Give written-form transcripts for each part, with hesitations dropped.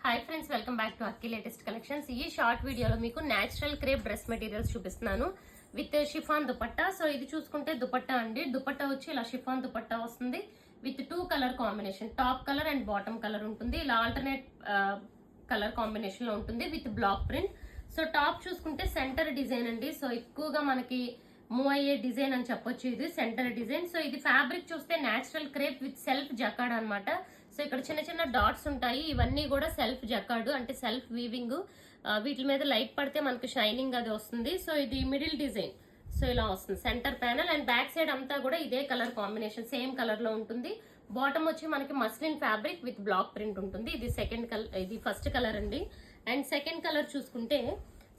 Hi friends, welcome back to Akki latest collections. ఈ short వీడియోలో మీకు నేచురల్ క్రేప్ డ్రెస్ మెటీరియల్స్ చూపిస్తున్నాను with chiffon dupatta. So ఇది చూసుకుంటే దుపట్టా అండి. దుపట్టా వచ్చి ఇలా షిఫాన్ దుపట్టా వస్తుంది with 2 colour combination, top colour and bottom colour ఉంటుంది. ఇలా ఆల్టర్నేట్ కలర్ కాంబినేషన్ లో ఉంటుంది with block print. So top చూసుకుంటే సెంటర్ డిజైన్ అండి. సో ఎక్కువగా మనకి మూవ్ అయ్యే డిజైన్ అని చెప్పొచ్చు. ఇది సెంటర్ డిజైన్. సో ఇది ఫ్యాబ్రిక్ చూస్తే natural crepe with self jacquard అనమాట. సో ఇక్కడ చిన్న చిన్న డాట్స్ ఉంటాయి. ఇవన్నీ కూడా సెల్ఫ్ జకార్డ్ అంటే సెల్ఫ్ వీవింగ్. వీటి మీద లైట్ పడితే మనకు షైనింగ్ అది వస్తుంది. సో ఇది మిడిల్ డిజైన్. సో ఇలా వస్తుంది centre panel and back side అంతా కూడా ఇదే కలర్ కాంబినేషన్, సేమ్ కలర్ లో ఉంటుంది. బాటమ్ వచ్చి మనకి muslin fabric with block print ఉంటుంది. ఇది సెకండ్ కలర్, ఇది ఫస్ట్ కలర్ అండి. అండ్ సెకండ్ కలర్ చూసుకుంటే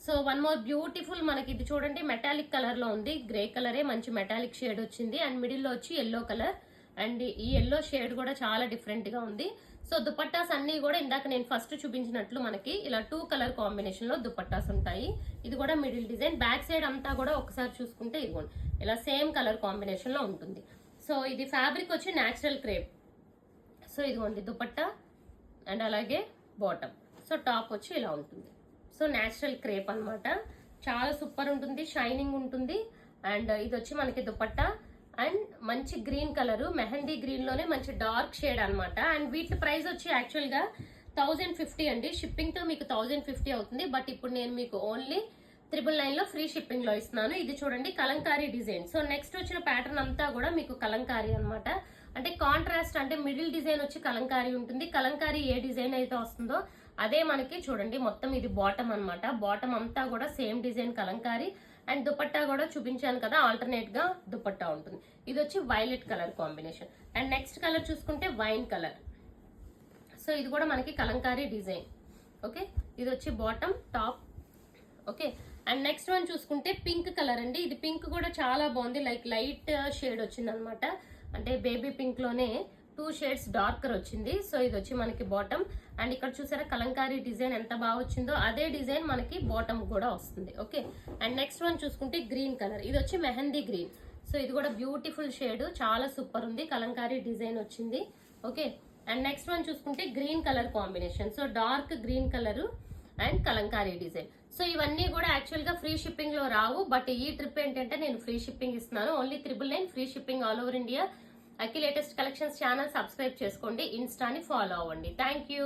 సో వన్ మోర్ బ్యూటిఫుల్, మనకి ఇది చూడండి మెటాలిక్ కలర్ లో ఉంది. గ్రే కలరే మంచి మెటాలిక్ షేడ్ వచ్చింది అండ్ మిడిల్ లో వచ్చి ఎల్లో కలర్. అండ్ ఈ ఎల్లో షేడ్ కూడా చాలా డిఫరెంట్ గా ఉంది. సో దుపట్టాస్ అన్ని కూడా ఇందాక నేను ఫస్ట్ చూపించినట్లు మనకి ఇలా 2 కలర్ కాంబినేషన్ లో దుపట్టాస్ ఉంటాయి. ఇది కూడా మిడిల్ డిజైన్. బ్యాక్ సైడ్ అంతా కూడా ఒకసారి చూసుకుంటే ఇదిగోండి ఇలా సేమ్ కలర్ కాంబినేషన్ లో ఉంటుంది. సో ఇది ఫ్యాబ్రిక్ వచ్చి నేచురల్ క్రేప్. సో ఇదిగోండి దుపట్టా అండ్ అలాగే బాటమ్. సో టాప్ వచ్చి ఇలా ఉంటుంది. సో నేచురల్ క్రేప్ అన్నమాట. చాలా సూపర్ ఉంటుంది, షైనింగ్ ఉంటుంది. అండ్ ఇది వచ్చి మనకి దుపట్టా అండ్ మంచి గ్రీన్ కలర్, మెహందీ గ్రీన్ లోనే మంచి డార్క్ షేడ్ అన్నమాట. అండ్ వీటి ప్రైస్ వచ్చి యాక్చువల్ గా 1050 అండి. షిప్పింగ్ తో మీకు 1050 అవుతుంది. బట్ ఇప్పుడు నేను మీకు ఓన్లీ 999 లో ఫ్రీ షిప్పింగ్ లో ఇస్తున్నాను. ఇది చూడండి కలంకారీ డిజైన్. సో నెక్స్ట్ వచ్చిన ప్యాటర్న్ అంతా కూడా మీకు కలంకారీ అన్నమాట. అంటే కాంట్రాస్ట్, అంటే మిడిల్ డిజైన్ వచ్చి కలంకారీ ఉంటుంది. కలంకారీ ఏ డిజైన్ అయితే వస్తుందో అదే మనకి చూడండి మొత్తం ఇది బాటమ్ అన్నమాట. బాటమ్ అంతా కూడా same design Kalamkari. And dupatta కూడా చూపించాను కదా, ఆల్టర్నేట్ గా దుపట్టా ఉంటుంది. ఇది వచ్చి violet colour combination. And next colour చూసుకుంటే వైన్ కలర్. సో ఇది కూడా మనకి కలంకారీ డిజైన్. ఓకే, ఇది వచ్చి bottom, top. Okay, and next one చూసుకుంటే పింక్ కలర్ అండి. ఇది పింక్ కూడా చాలా బాగుంది, లైక్ లైట్ షేడ్ వచ్చింది అనమాట. అంటే బేబీ పింక్ లోనే 2 షేడ్స్ డార్కర్ వచ్చింది. సో ఇది వచ్చి మనకి బాటమ్. అండ్ ఇక్కడ చూసారా కలంకారీ డిజైన్ ఎంత బాగా వచ్చిందో అదే డిజైన్ మనకి బాటమ్ కూడా వస్తుంది. ఓకే, అండ్ నెక్స్ట్ వన్ చూసుకుంటే గ్రీన్ కలర్. ఇది వచ్చి మెహందీ గ్రీన్. సో ఇది కూడా బ్యూటిఫుల్ షేడ్, చాలా సూపర్ ఉంది. కలంకారీ డిజైన్ వచ్చింది. ఓకే, అండ్ నెక్స్ట్ వన్ చూసుకుంటే green colour combination. So dark green colour and Kalamkari design. So ఇవన్నీ కూడా యాక్చువల్ గా ఫ్రీ షిప్పింగ్ లో రావు. బట్ ఈ ట్రిప్ ఏంటంటే నేను ఫ్రీ షిప్పింగ్ ఇస్తున్నాను. Only 999 free shipping all over India. అక్కి లేటెస్ట్ కలెక్షన్స్ ఛానల్ సబ్స్క్రైబ్ చేసుకోండి, ఇన్స్టాని ఫాలో అవ్వండి. Thank you.